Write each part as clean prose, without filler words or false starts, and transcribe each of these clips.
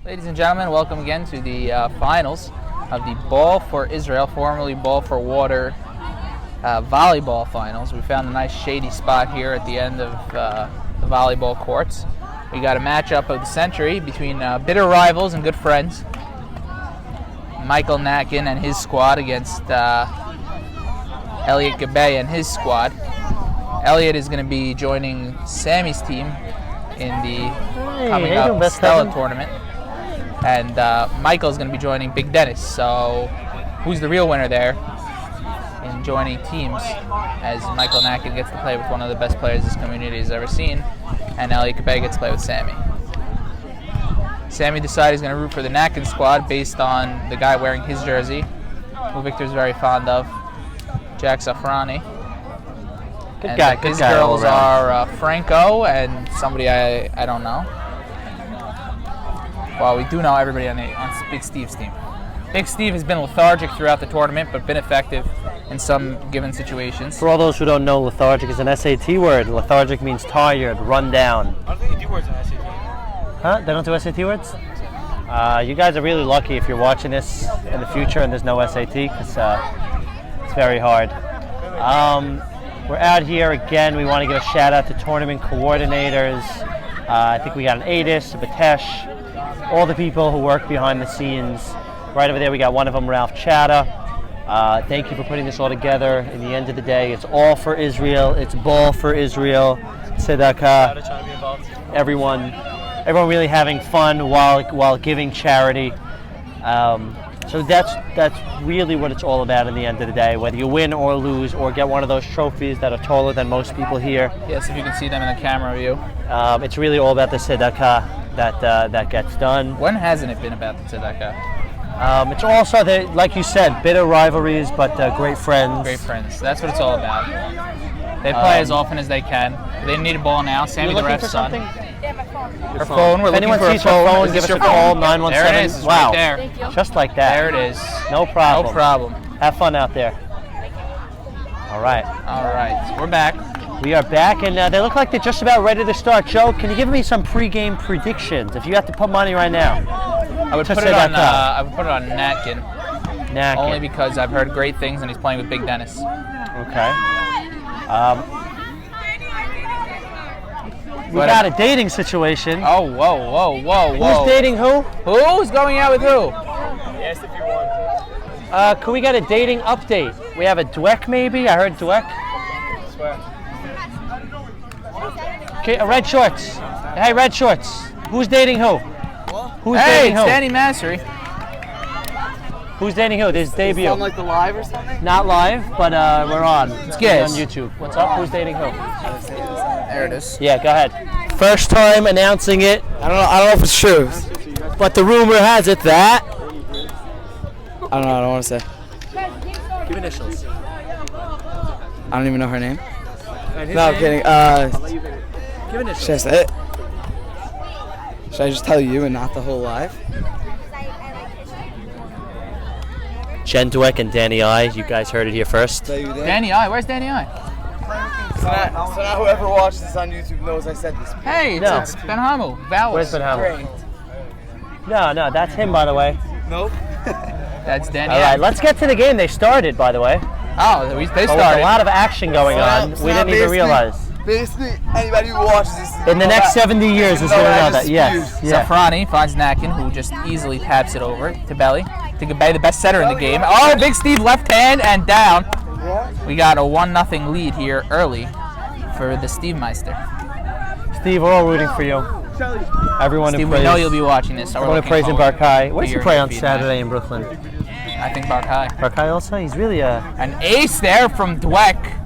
Ladies and gentlemen, welcome again to the finals of the Ball for Israel, formerly Ball for Water volleyball finals. We found a nice shady spot here at the end of the volleyball courts. We got a matchup of the century between bitter rivals and good friends. Michael Nakin and his squad against Elliot Gabay and his squad. Elliot is going to be joining Sammy's team in the coming up Stella tournament. And Michael's going to be joining Big Dennis. So who's the real winner there in joining teams, as Michael Nakin gets to play with one of the best players this community has ever seen, and Elliot Gabay gets to play with Sammy. Sammy decided he's going to root for the Nakin squad based on the guy wearing his jersey, who Victor's very fond of, Jack Safrani. Good guy. His girls are Franco and somebody I don't know. Well, we do know everybody on Big Steve's team. Big Steve has been lethargic throughout the tournament, but been effective in some given situations. For all those who don't know, lethargic is an SAT word. Lethargic means tired, run down. I don't think you do words in SAT. Huh? They don't do SAT words? You guys are really lucky if you're watching this in the future and there's no SAT, because it's very hard. We're out here again. We want to give a shout out to tournament coordinators. I think we got an Adis, a Batesh, all the people who work behind the scenes. Right over there we got one of them, Ralph Chata. Thank you for putting this all together. In the end of the day, it's all for Israel. It's ball for Israel. Tzedakah. Everyone really having fun while giving charity. So that's really what it's all about in the end of the day. Whether you win or lose or get one of those trophies that are taller than most people here. Yes, if you can see them in the camera view. It's really all about the tzedakah that gets done. When hasn't it been about the tzedakah? It's also, like you said, bitter rivalries, but great friends. Great friends. That's what it's all about. They play as often as they can. They need a ball now. Sammy the ref's son. Her phone. We're looking for a phone. Give us a call. 917. There it is. It's wow. Right there. Just like that. There it is. No problem. No problem. Have fun out there. All right. All right. We're back. We are back, and they look like they're just about ready to start. Joe, can you give me some pregame predictions? If you have to put money right now. I would put it on Natkin. Natkin. Only because I've heard great things, and he's playing with Big Dennis. Okay. We got a dating situation. Oh, whoa. Who's dating who? Who's going out with who? Yes, if you want. Can we get a dating update? We have a Dweck, maybe? I heard Dweck. Okay, red shorts. Hey, red shorts. Who's dating who? Who's dating who? Hey, it's Danny Massery. Who's dating who? This debut. On like the live or something? Not live, but we're on. It's good. On YouTube. What's up? Who's dating who? There it is. Yeah, go ahead. First time announcing it. I don't know if it's true, but the rumor has it that I don't want to say. Give initials. I don't even know her name. No, I'm kidding. Give initials. Should I say it? Should I just tell you and not the whole live? Jen Dweck and Danny I. You guys heard it here first. Danny I. Where's Danny I? So now whoever watches this on YouTube knows I said this. Hey, it's Ben Hamel. Where's Ben Hamel? No, that's him, by the way. Nope. That's Danny. All right, let's get to the game. They started, by the way. Oh, they started. With a lot of action going on. We didn't even realize. Basically, anybody who watches this in the next 70 years is going to know that. Yes. Yeah. Safrani finds Nakin, who just easily taps it over to Belly. To Gabay, the best setter in the game. Oh, Big Steve left hand and down. We got a 1-0 lead here early for the Steve Meister. Steve, we're all rooting for you. Everyone Steve, who plays. we know you'll be watching this. So I want to praise in Barkai. Where's he play on Saturday in Brooklyn? I think Barkai. Barkai also? He's really an ace there from Dweck.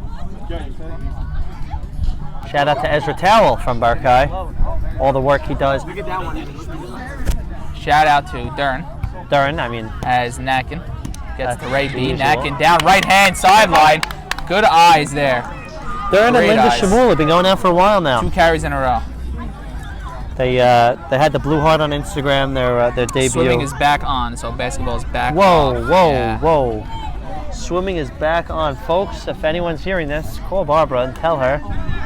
Shout out to Ezra Towell from Barkai. All the work he does. Shout out to Dern, as Nakin gets to Ray B. Nakin down right hand sideline. Good eyes there. Dern and Linda Shamul have been going out for a while now. 2 carries in a row. They had the Blue Heart on Instagram, their debut. Swimming is back on, so basketball is back. Whoa. Swimming is back on, folks. If anyone's hearing this, call Barbara and tell her.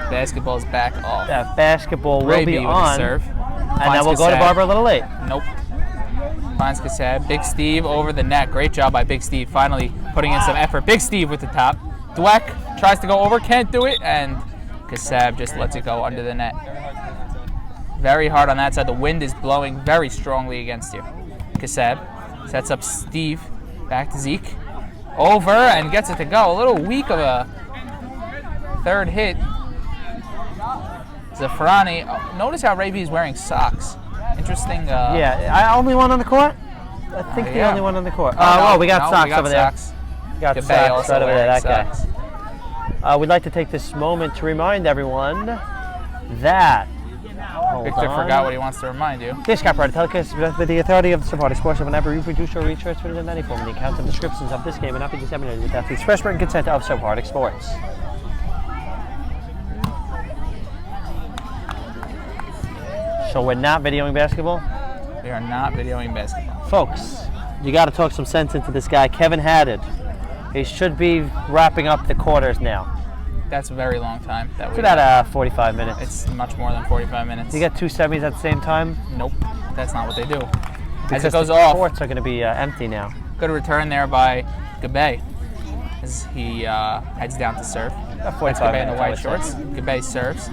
Basketball's back off. That basketball will be on. Serve. And then we'll go to Barbara a little late. Nope. finds Kasab. Big Steve over the net. Great job by Big Steve. Finally putting in some effort. Big Steve with the top. Dweck tries to go over, can't do it, and Kasab just lets it go under the net. Very hard on that side. The wind is blowing very strongly against you. Kasab sets up Steve. Back to Zeke. Over and gets it to go. A little weak of a third hit. Zafrani. Oh, notice how Ray B is wearing socks. Interesting. Yeah, only one on the court? I think the only one on the court. We got socks over there. We got socks right over there, that guy. We'd like to take this moment to remind everyone that Victor forgot what he wants to remind you. This copyrighted telecast is with the authority of the Sephardic Sports. Whenever reproduced or retransmitted in any form, the accounts and descriptions of this game will not be disseminated without the express written consent of Sephardic Sports. So we're not videoing basketball? We are not videoing basketball. Folks, you got to talk some sense into this guy, Kevin Haddad. He should be wrapping up the quarters now. That's a very long time. It's about 45 minutes. It's much more than 45 minutes. You get two semis at the same time? Nope, that's not what they do. Because as it goes the off, courts are going to be empty now. Good return there by Gabe as he heads down to serve. About 45 That's Gabe in the minutes, white shorts. Gabe serves,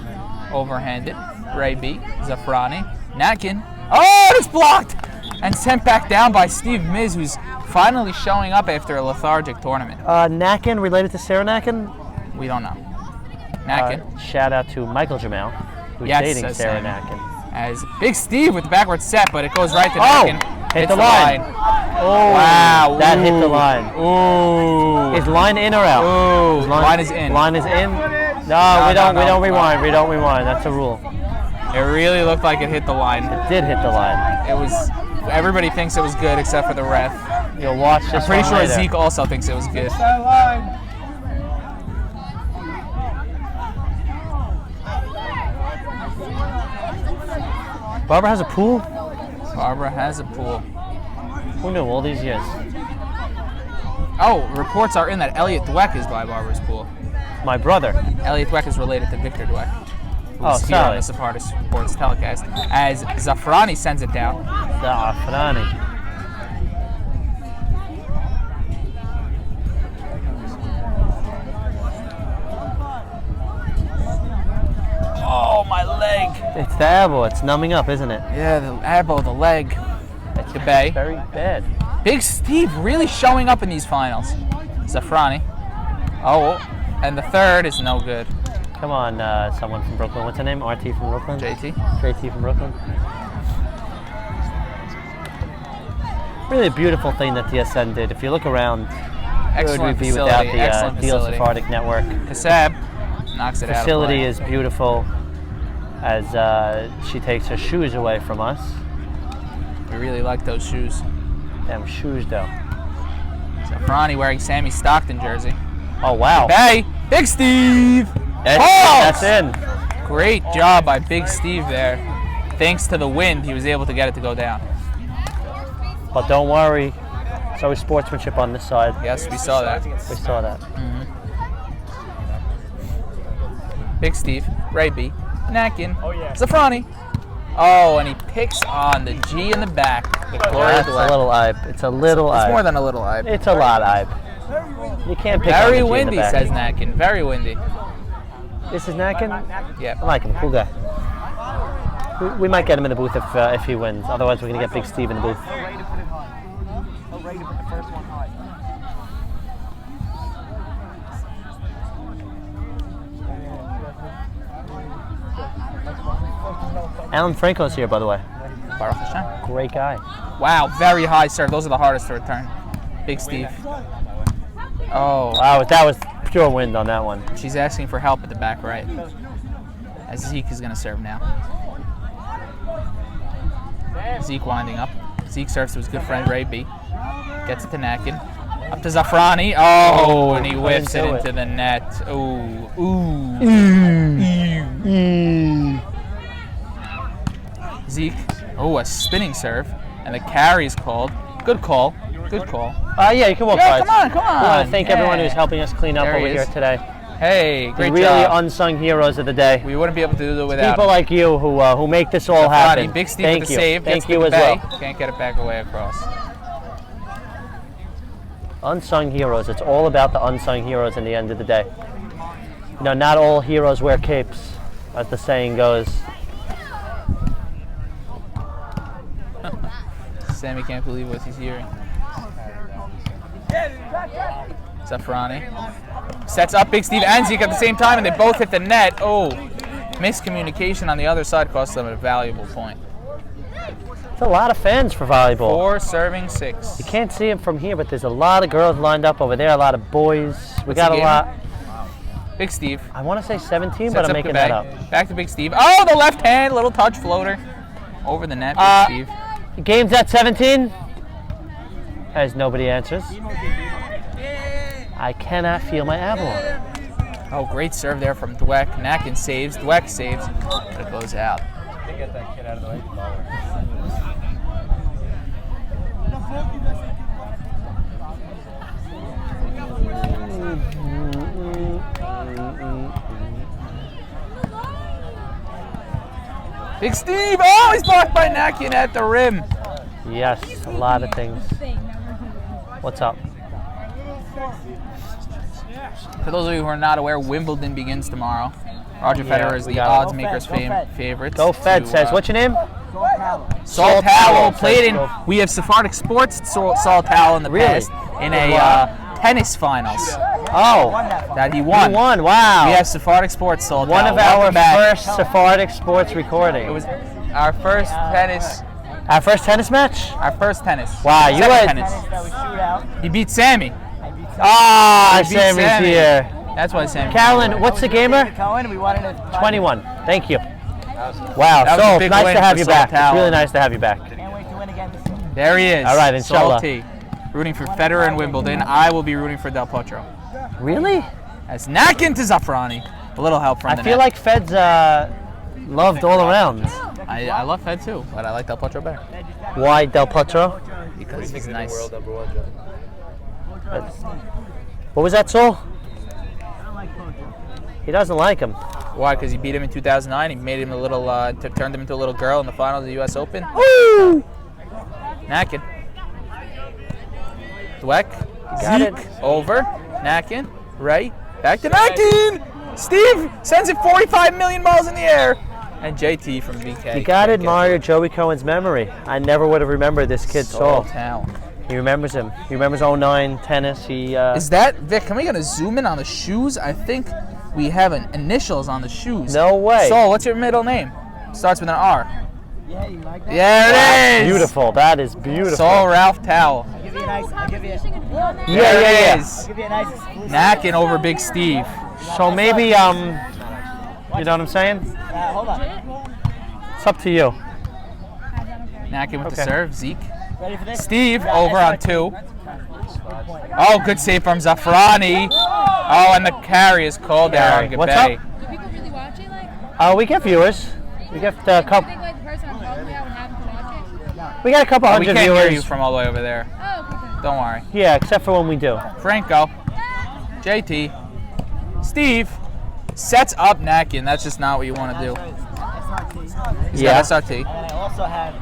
overhanded. Ray B, Zafrani, Natkin. Oh, it's blocked! And sent back down by Steve Miz, who's finally showing up after a lethargic tournament. Natkin, related to Sarah Natkin? We don't know. Natkin. Shout out to Michael Jamal, who's dating Sarah Natkin. As Big Steve with the backward set, but it goes right to Natkin. Hit the line. Oh, wow. That hit the line. Ooh. Is line in or out? Ooh. Line is in. Line is in? No, we don't rewind. We don't rewind. That's a rule. It really looked like it hit the line. It did hit the line. It was. Everybody thinks it was good except for the ref. You'll watch this. I'm pretty sure Zeke also thinks it was good. Barbara has a pool? Barbara has a pool. Who knew all these years? Oh, reports are in that Elliot Dweck is by Barbara's pool. My brother. Elliot Dweck is related to Victor Dweck. Who's here on the Sephardic Sports telecast. As Zafrani sends it down. Zafrani. Oh, my leg. It's the elbow. It's numbing up, isn't it? Yeah, the elbow, the leg. It's Gabe. Very bad. Big Steve really showing up in these finals. Zafrani. Oh, and the third is no good. Come on, someone from Brooklyn. What's her name? RT from Brooklyn? JT. JT from Brooklyn. Really a beautiful thing that DSN did. If you look around, where would we be without the Deal Sephardic Network? Kasab knocks it out of play. Facility is beautiful as she takes her shoes away from us. We really like those shoes. Damn shoes, though. Zafrani wearing Sammy Stockton jersey. Oh, wow. Hey, Big Steve! That's in. Great job by Big Steve there. Thanks to the wind, he was able to get it to go down. But don't worry, it's always sportsmanship on this side. Yes, we saw that. We saw that. Mm-hmm. Big Steve, Ray B, Natkin, Zafrani. Oh, and he picks on the G in the back. That's a little ibe. It's a little ibe. It's more than a little ibe. It's a lot ibe. You can't pick on the G Very windy, in the back. says Natkin. Very windy. This is Natkin? Yeah. I like him. Cool guy. We might get him in the booth if he wins. Otherwise, we're going to get Big Steve in the booth. Alan Franco's here, by the way. Baruch Hashem. Great guy. Wow, very high serve. Those are the hardest to return. Big Steve. Oh. Wow, that was pure wind on that one. She's asking for help at the back right. As Zeke is going to serve now. Zeke winding up. Zeke serves to his good friend Ray B. Gets it to Natkin. Up to Zafrani. Oh, and he whiffs it into the net. Ooh. Ooh. Zeke. Oh, a spinning serve. And the carry is called. Good call. Good call. Yeah, you can walk by. Come on, come on. I want to thank everyone who's helping us clean up over here today. Hey, The great really job. unsung heroes of the day. We wouldn't be able to do it without People him. like you who make this all happen. Big Steve Thank with the you. save. Thank Gets you the as well. bay. Can't get it back away across. Unsung heroes. It's all about the unsung heroes in the end of the day. You know, not all heroes wear capes, as the saying goes. Sammy can't believe what he's hearing. Zafrani sets up Big Steve and Zeke at the same time, and they both hit the net. Oh, miscommunication on the other side cost them a valuable point. It's a lot of fans for volleyball. 4 serving 6. You can't see them from here, but there's a lot of girls lined up over there, a lot of boys. We What's got the a game? lot. Big Steve. I want to say 17, Sets but I'm up making the that bag. up. Back to Big Steve. Oh, the left hand, little touch floater. Over the net, Big Steve. Game's at 17? As nobody answers. I cannot feel my Avalon. Oh, great serve there from Dweck. Nakin saves. Dweck saves. But it goes out. Get that kid out of the way. Big Steve! Oh, he's blocked by Nakin at the rim. Yes, a lot of things. What's up? For those of you who are not aware, Wimbledon begins tomorrow. Roger Yeah, Federer is we the got it. odds makers' favorite. Go Fed says. What's your name? Salt Howell says played in. go. We have Sephardic Sports Salt Howell in the Really? past in a tennis finals Oh, that he won. you won. Wow. We have Sephardic Sports Salt One Howell. of our Welcome back. first Sephardic sports recording. It was our first tennis. Our first tennis match? Our first tennis. Wow, you Second had- tennis. He beat Sammy. Ah, He beat Sammy's Sammy. here. That's why Sammy. Carolyn, what's the gamer? Cohen, we wanted to 21. Thank you. Wow, That was a so big nice win to have for you Salt back. It's Howell. really nice to have you back. can't wait to win again this year. There he is. All right, inshallah. Salty. Rooting for Federer and Wimbledon. I will be rooting for Del Potro. Really? As Nakin to Zafrani. A little help from I the feel net. like Fed's loved all around. I love Fed too, but I like Del Potro better Why Del Potro? because he's nice. What was that, Saul? He doesn't like him. Why? Because he beat him in 2009. He made him a little, turned him into a little girl in the finals of the U.S. Open. Woo! Nakin. Dweck. Got Zeke. Over. Nakin. Right. Back to Nakin. Steve sends it 45 million miles in the air. And JT from BK. You gotta admire Joey Cohen's memory. I never would have remembered this kid, Saul. Talent. He remembers him. He remembers 09 tennis. He Is that Vic? Can we get a zoom in on the shoes? I think we have initials on the shoes. No way. Saul, what's your middle name? Starts with an R. Yeah, you like that? Yeah, it is. beautiful. That is beautiful. Saul Ralph Towel. I'll give you a nice, I'll give you, Yeah, There yeah, it yeah. is. I'll give you a nice exclusive. Nakin over Big Steve. So maybe you know what I'm saying? Hold on. It's up to you. Nakin with the Okay. serve. Zeke. Ready for this? Steve over on 2. Oh, good save from Zafrani. Oh, and the carry is called there on Carry. What's Gabay. up? Do people really watch it? Like, We get viewers. We get a I couple. think like the person I'm talking about would happen to watch it. We got a couple We hundred can't hear you viewers. from all the way over there. Oh, okay. Don't worry. Yeah, except for when we do. Franco. JT. Steve. Sets up Nakin. That's just not what you want to do. He's Yeah. got SRT. And then I also have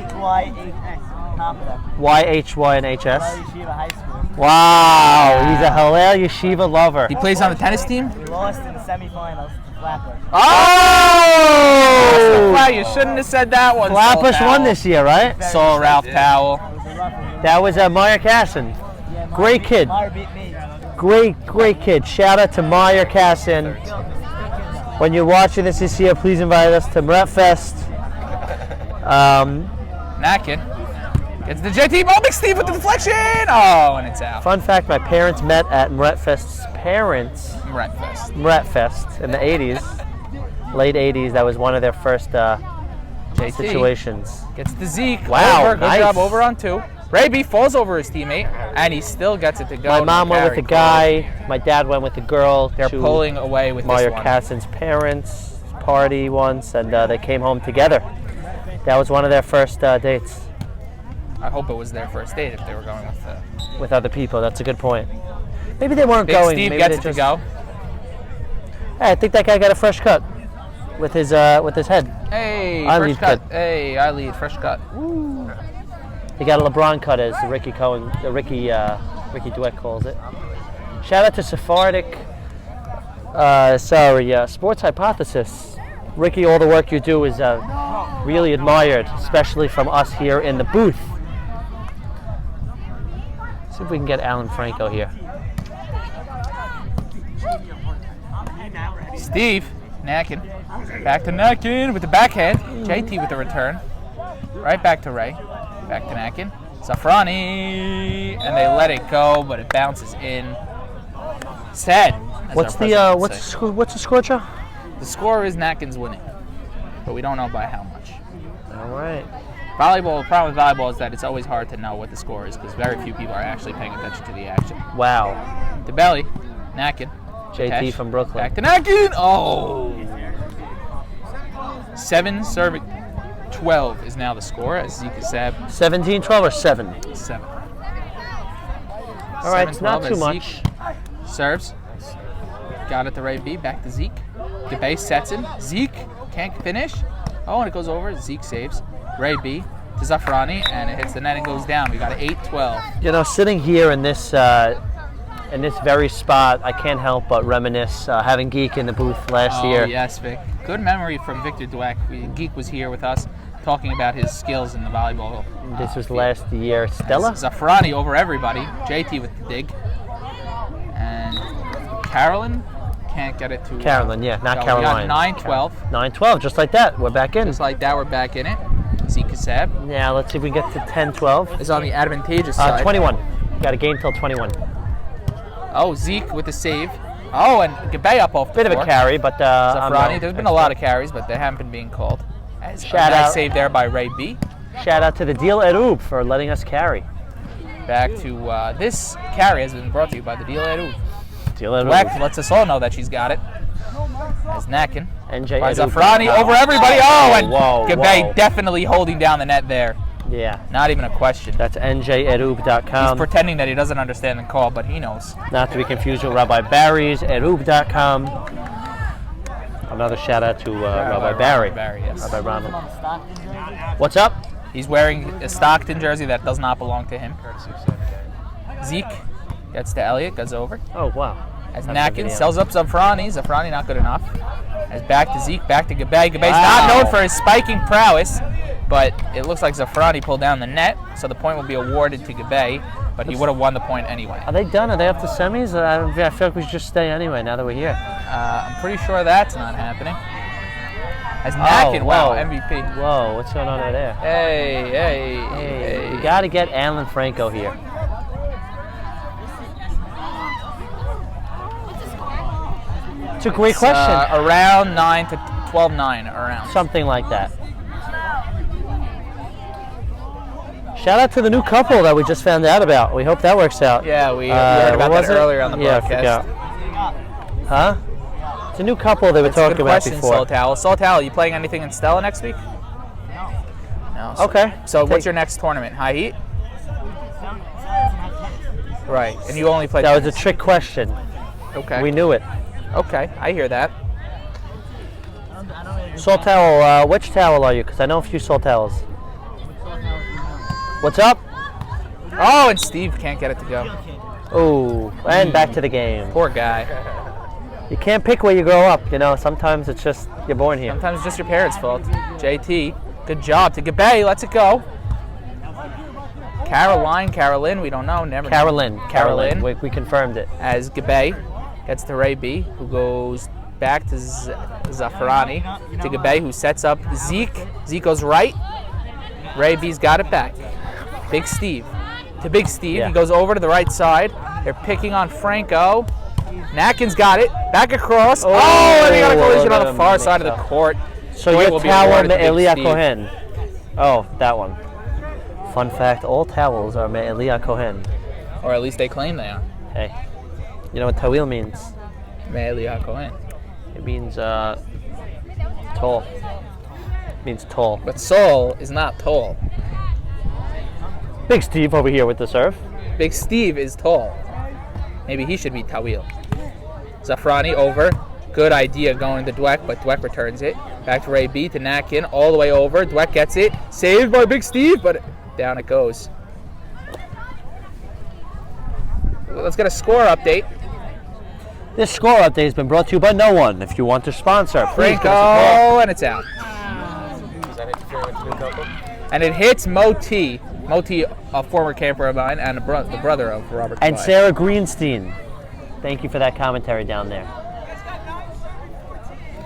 HY8X on top of that. YHY and HS. Yeshiva High School. Wow, he's a Hillel Yeshiva lover. He plays on the tennis team? We lost in the semifinals to Flapper. Oh! Wow, you shouldn't have said that one. Flappers won this year, right? Saul Ralph Towel. It was a rough one. That was Meyer Casson. Yeah, Great kid. Meyer beat me. Great kid. Shout out to Meyer Casson. When you're watching this year, please invite us to Mret Fest. Nakin. Gets the JT ball. Big Steve with the deflection. Oh, and it's out. Fun fact, my parents met at Mret Fest's parents' Breakfast. Mret Fest in the 80s. Late 80s. That was one of their first JT situations. gets the Zeke. Wow, Over. Good nice. job over on 2. Ray B falls over his teammate, and he still gets it to go. My to mom went with carry. the guy. My dad went with the girl. They're to pulling away with Meyer this one. Casson's parents' party once, and they came home together. That was one of their first dates I hope it was their first date if they were going with the... with other people. That's a good point. Maybe they weren't Big going. Steve Maybe gets they it to just go. Hey, I think that guy got a fresh cut with his head. Hey, I fresh lead cut. cut. Hey, I lead, fresh cut. He got a LeBron cut, as Ricky Dweck calls it. Shout out to Sephardic. Sports Hypothesis. Ricky, all the work you do is really admired, especially from us here in the booth. See if we can get Alan Franco here. Steve, Nakin. Back to Nakin with the backhand. JT with the return. Right back to Ray. Back to Nakin. Zafrani. And they let it go, but it bounces in. Sad. What's the score, Joe? The score is Nakin's winning, but we don't know by how much. All right. Volleyball, the problem with volleyball is that it's always hard to know what the score is because very few people are actually paying attention to the action. Wow. The belly, Nakin. JT Cash. from Brooklyn. Back to Nakin. Oh! 7 serving 12 is now the score as Zeke Sab 17-12 or 7? 7. All right, it's not too much. Serves. Got it to Ray B. Back to Zeke. Gabe sets in. Zeke can't finish. Oh, and it goes over. Zeke saves. Ray B to Zafrani, and it hits the net and goes down. We got an 8-12. You know, sitting here in this very spot, I can't help but reminisce having Geek in the booth last year. Oh, yes, Vic. Good memory from Victor Dweck. Geek was here with us talking about his skills in the volleyball. This was last year. Stella? Zafrani over everybody. JT with the dig. And Carolyn can't get it to... Carolyn, yeah, not Caroline. We got 9-12. 9-12, just like that. We're back in. Just like that, we're back in it. Zeke Sab Now, let's see if we can get to 10-12. is on the advantageous side. 21. Got a game till 21. Oh, Zeke with the save. Oh, and Gabe up off the Bit of floor. a carry, but Zafrani, there's been a lot of carries, but they haven't been being called. Shout nice out. save there by Ray B. Shout out to the Deal Erub for letting us carry. Back to this carry has been brought to you by the Deal Eru. Deal Erub. Dweck lets us all know that she's got it. As Nakin. NJ By Erub. Zafrani over everybody. Oh, and whoa, Gabe whoa. definitely holding down the net there. Yeah, Not even a question. that's He's NJErub.com. pretending that he doesn't understand the call, but he knows. Not to be confused with Rabbi Barry's Erub.com. Another shout out to Rabbi Barry. Yes. Rabbi Ronald. What's up? He's wearing a Stockton jersey that does not belong to him. Zeke gets to Elliott, goes over. Oh, wow. As That's a Nakin video. sells up Zafrani. Zafrani not good enough. As back to Zeke, back to Gabe. Gabe's Wow. not known for his spiking prowess, but it looks like Zafrani pulled down the net, so the point will be awarded to Gabe, but he would have won the point anyway. Are they done? Are they up to semis? I feel like we should just stay anyway now that we're here. I'm pretty sure that's not happening. As Nakin, wow, whoa. MVP. Whoa, what's going on over there? Hey. We got to get Alan Franco here. It's a great question. Around 9 to 12-9, around. Something like that. Shout out to the new couple that we just found out about. We hope that works out. Yeah, we heard about that earlier on the broadcast. Huh? It's a new couple they were That's a talking good about question, before. Soltal. Soltal, you playing anything in Stella next week? No. Okay. So what's your next tournament? High Heat? Right. And you only play That was a tennis. trick question. Okay. We knew it. Okay, I hear that. Salt towel, which towel are you? Because I know a few salt towels. What's up? Oh, and Steve can't get it to go. Oh, and back to the game. Poor guy. You can't pick where you grow up, you know. Sometimes it's just you're born here. Sometimes it's just your parents' fault. JT, good job to Gabe. Lets it go. Carolyn, we don't know. Never know. Carolyn. We confirmed it. As Gabe gets to Ray B, who goes back to Zafrani, to Gabe, who sets up Zeke. Zeke goes right. Ray B's got it back. Big Steve. To Big Steve. Yeah. He goes over to the right side. They're picking on Franco. Nakin's got it. Back across. Oh, and he got a collision on the far side of the court. So Point your will be tower awarded to Big Me'elia Steve. Cohen. Oh, that one. Fun fact, all towels are Me'elia Cohen. Or at least they claim they are. Hey, you know what tawil means? Me'elia Cohen. It means tall. It means tall. But Saul is not tall. Big Steve over here with the serve. Big Steve is tall. Maybe he should be Tawil. Zafrani over. Good idea going to Dweck, but Dweck returns it. Back to Ray B to Nakin, all the way over. Dweck gets it. Saved by Big Steve, but down it goes. Let's get a score update. This score update has been brought to you by no one. If you want to sponsor, please give us a call. And it's out. And it hits Moti. Moti, a former camper of mine, and the brother of Robert. And Tobias. Sarah Greenstein. Thank you for that commentary down there.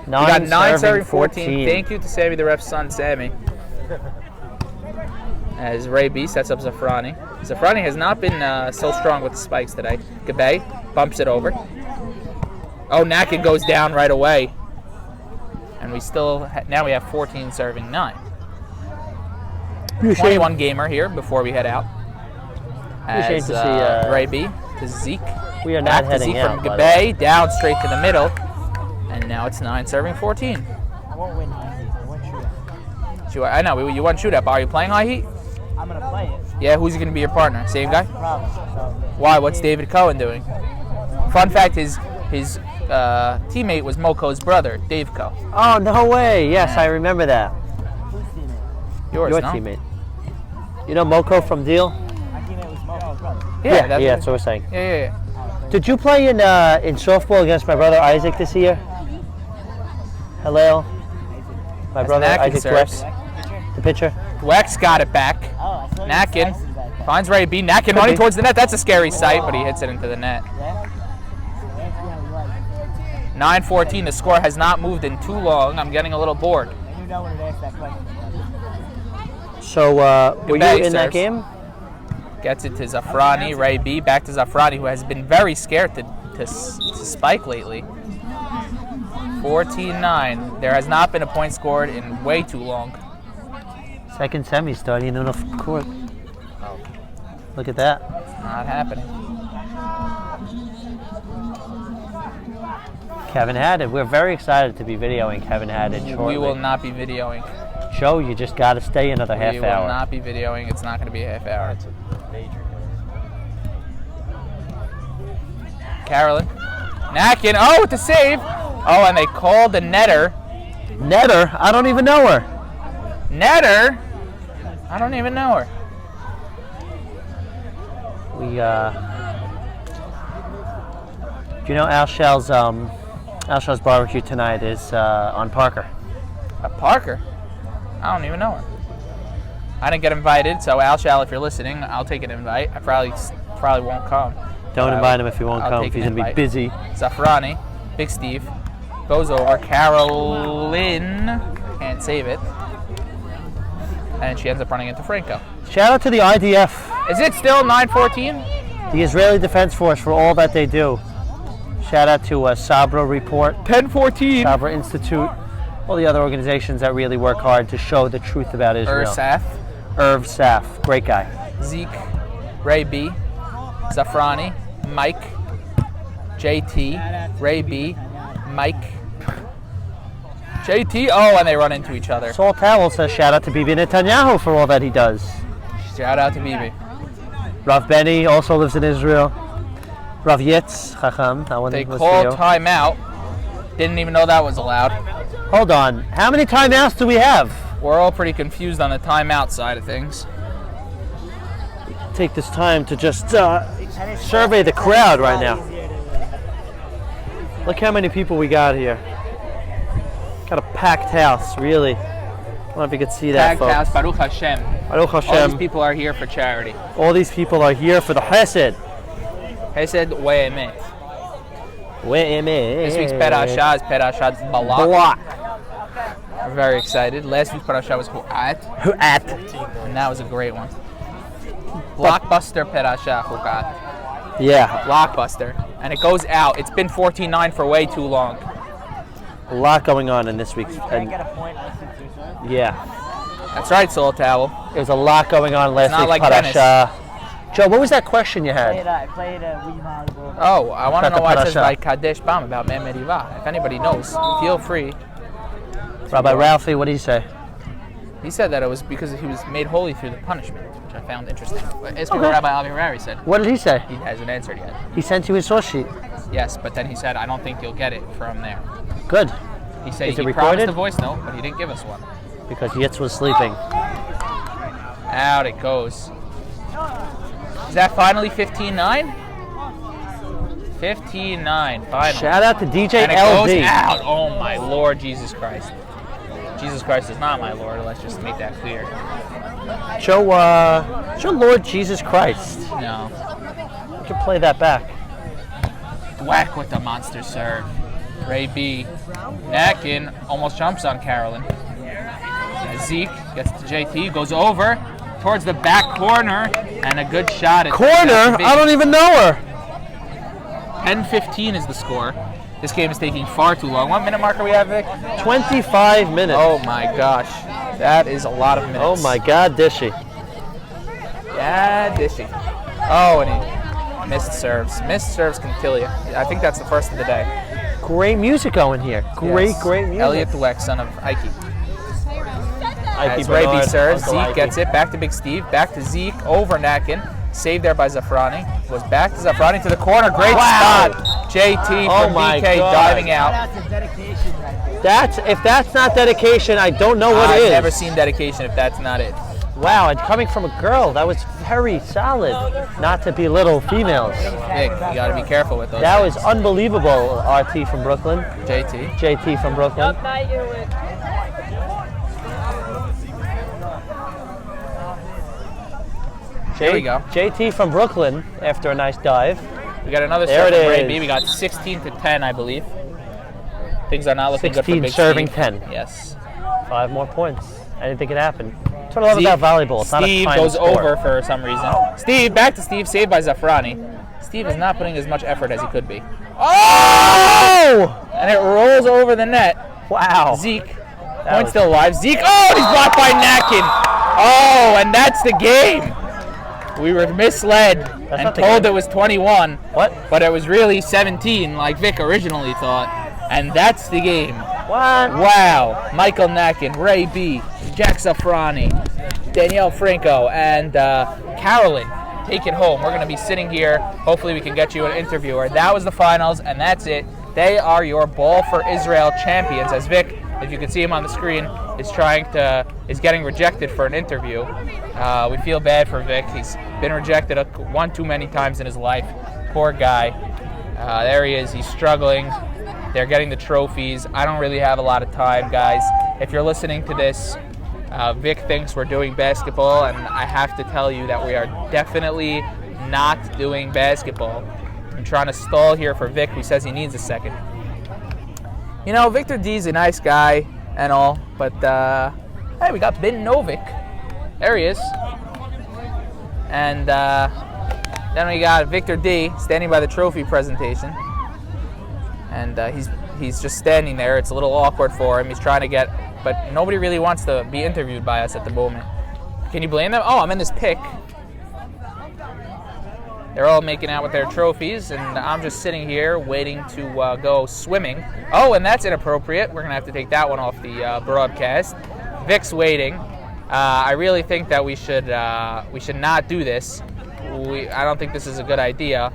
We got 9 serving 14. Thank you to Sammy, the ref's son, Sammy. As Ray B sets up Zafrani. Zafrani has not been so strong with the spikes today. Gabe bumps it over. Oh, Nakin goes down right away. And we still, now we have 14 serving 9. 21 gamer here before we head out. As Ray B to Zeke. We are not heading Zeke out. from Gabe, down straight to the middle. And now it's 9 serving 14. I won't win high heat. I won't shoot at. I know, you want to shoot at, but are you playing high heat? I'm going to play it. Yeah, who's going to be your partner? Same guy? Problem. So, Why? What's David Cohen doing? Fun fact, his teammate was Moko's brother, Dave Coe. Oh, no way. Yes, I remember that. who's teammate? Yours, Your no? teammate. You know Moko from Deal? My teammate was Moko's brother. Yeah, that's what we're saying. Yeah. Did you play in softball against my brother Isaac this year? Hello? My As brother Nakin Isaac serves. Dweck, the pitcher. Dweck's got it back. Oh, I saw you Nakin slices back there. finds Ray B. Nakin running towards the net. That's a scary sight, but he hits it into the net. Yeah? Yeah, you like. 9-14. The score has not moved in too long. I'm getting a little bored. I knew no one would ask that question. So, were you Goodbye, in that sirs. game? Gets it to Zafrani. Ray B. Back to Zafrani, who has been very scared to spike lately. 14-9. There has not been a point scored in way too long. Second semi starting in the court. Look at that. Not happening. Kevin Haddad. We're very excited to be videoing Kevin Haddad shortly. We will not be videoing. Joe, you just got to stay another half We will hour. not be videoing. It's not going to be a half hour. Carolyn. Nakin. Oh, with the save. Oh, and they called the netter. Netter? I don't even know her. Netter? I don't even know her. We, do you know Al Shell's barbecue tonight is on Parker? Parker? I don't even know her. I didn't get invited, so Al Shall, if you're listening, I'll take an invite. I probably won't come. Don't invite him if he won't I'll come, take if he's an going to be invite. busy. Zafrani, Big Steve, goes over. Carolyn can't save it. And she ends up running into Franco. Shout out to the IDF, Is it still 9-14? the Israeli Defense Force, for all that they do. Shout out to Sabra Report, 10-14. Sabra Institute, all the other organizations that really work hard to show the truth about Israel. Ursaf, Irv Saf, great guy. Zeke, Ray B, Zafrani, Mike, JT, Ray B, Mike, JT. Oh, and they run into each other. Saul Towell says shout out to Bibi Netanyahu for all that he does. Shout out to Bibi. Rav Benny also lives in Israel. Rav Yitz, Chacham, that one They was called for you. timeout. Didn't even know that was allowed. Hold on, how many timeouts do we have? We're all pretty confused on the timeout side of things. Take this time to just survey the crowd right now. Look how many people we got here. Got a packed house, really. I don't know if you could see that, Packed folks. house, Baruch Hashem. Baruch All these Hashem. people are here for charity. All these people are here for the Chesed. Hesed We'emet. This week's This Perashah is Perashat Balak. Block. We're very excited. Last week's Perashah was Hu'at, Who at? and that was a great one. Blockbuster Perashah Hu'at. Yeah, Blockbuster. And it goes out. It's been 14-9 for way too long. a lot going on in this week's. I And get a point. I see two, sir. yeah, That's right, Soul Towel. there's a lot going on last not week's like tennis. Parasha. Joe, what was that question you had? I played Wii volleyball. Oh, I want to About know the why it says parasha. by Kadesh Bam about Mem Merivah. If anybody knows, feel free. Rabbi Ralphie, what did he say? He said that it was because he was made holy through the punishment, which I found interesting. It's what Rabbi Avi Harari said. What did he say? He hasn't answered yet. He sent you his source sheet. Yes, but then he said, I don't think you'll get it from there. Good. He said Is it he recorded? promised a voice note, but he didn't give us one. Because Yitz was sleeping. Out it goes. Is that finally 15-9? 15-9, finally. Shout out to DJ And it LD. goes out. Oh my Lord Jesus Christ. Jesus Christ is not my Lord. Let's just make that clear. Show Lord Jesus Christ. No. You can play that back. Whack with the monster serve. Ray B. Nakin almost jumps on Carolyn. Zeke gets to JT, goes over towards the back corner, and a good shot at Corner? I don't even know her. 10-15 is the score. This game is taking far too long. What minute marker we have, Vic? 25 minutes. Oh my gosh. That is a lot of minutes. Oh my God, Dishy. Yeah, Dishy. Oh, and he missed serves. Missed serves can kill you. I think that's the first of the day. Great music going here. Great music. Elliot Dweck, son of Ike. Ike As Ray B Bernard, serves, Uncle Zeke Ike. gets it. Back to Big Steve. Back to Zeke. Over Nakin. Saved there by Zafrani. Goes back to Zafrani to the corner. Great spot. JT from BK diving out. That's dedication right there. If that's not dedication, I don't know what I've is. never seen dedication if that's not it. Wow, and coming from a girl, that was very solid. Not to belittle females. Vic, you got to be careful with those. That things. was unbelievable, RT from Brooklyn. JT. JT from Brooklyn. There we go. JT from Brooklyn after a nice dive. We got another There serve it from Ray is. B. We got 16-10, I believe. Things are not looking good for 16 Big serving Steve. 10. Yes. 5 more points. Anything can happen. That's what I love about volleyball. It's not a Steve final goes sport. over for some reason. Steve, back to Steve, saved by Zafrani. Steve is not putting as much effort as he could be. Oh! And it rolls over the net. Wow. Zeke, That point was- still alive. Zeke, oh, and he's blocked by Nakin. Oh, and that's the game. We were misled and not the told game. it was 21. What? But it was really 17, like Vic originally thought. And that's the game. What? Wow. Michael Nakin, Ray B, Jack Zafrani, Danielle Franco, and Carolyn take it home. We're going to be sitting here. Hopefully we can get you an interviewer. That was the finals, and that's it. They are your Ball for Israel champions. As Vic, if you can see him on the screen, is getting rejected for an interview. We feel bad for Vic. He's been rejected one too many times in his life. Poor guy. There he is. He's struggling. They're getting the trophies. I don't really have a lot of time, guys. If you're listening to this, Vic thinks we're doing basketball, and I have to tell you that we are definitely not doing basketball. I'm trying to stall here for Vic, who says he needs a second. You know, Victor D's a nice guy and all, but hey, we got Ben Novick. There he is. And then we got Victor D standing by the trophy presentation. And he's just standing there. It's a little awkward for him. He's trying to get, but nobody really wants to be interviewed by us at the moment. Can you blame them? Oh, I'm in this pic. They're all making out with their trophies, and I'm just sitting here waiting to go swimming. Oh, and that's inappropriate. We're gonna have to take that one off the broadcast. Vic's waiting. I really think that we should not do this. I don't think this is a good idea,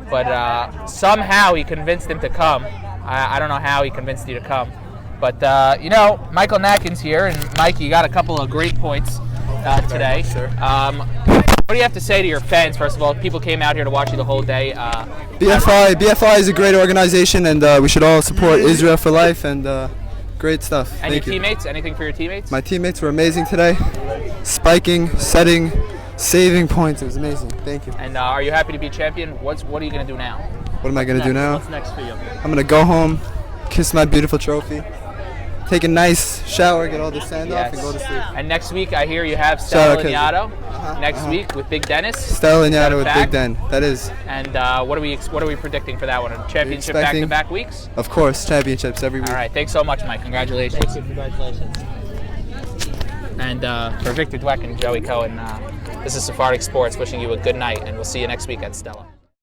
but somehow he convinced him to come. I don't know how he convinced you to come, but you know, Michael Nakin's here, and Mike, you got a couple of great points today. Sure. What do you have to say to your fans? First of all, people came out here to watch you the whole day. BFI is a great organization, and we should all support Israel for life, and great stuff. And Thank your you. teammates? Anything for your teammates? My teammates were amazing today. Spiking, setting, saving points. It was amazing. Thank you. And are you happy to be champion? What are you going to do now? What am I going to do now? What's next for you? I'm going to go home, kiss my beautiful trophy, take a nice shower, get all the sand off, and go to sleep. And next week, I hear you have Shout Stella out, Liniato. Next week with Big Dennis. Stella Is that Liniato a with fact? Big Den. That is, And what are we predicting for that one? A championship expecting- back-to-back weeks? of course, championships every week. All right. Thanks so much, Mike. Congratulations. Congratulations. And for Victor Dweck and Joey Cohen, this is Sephardic Sports wishing you a good night, and we'll see you next week at Stella.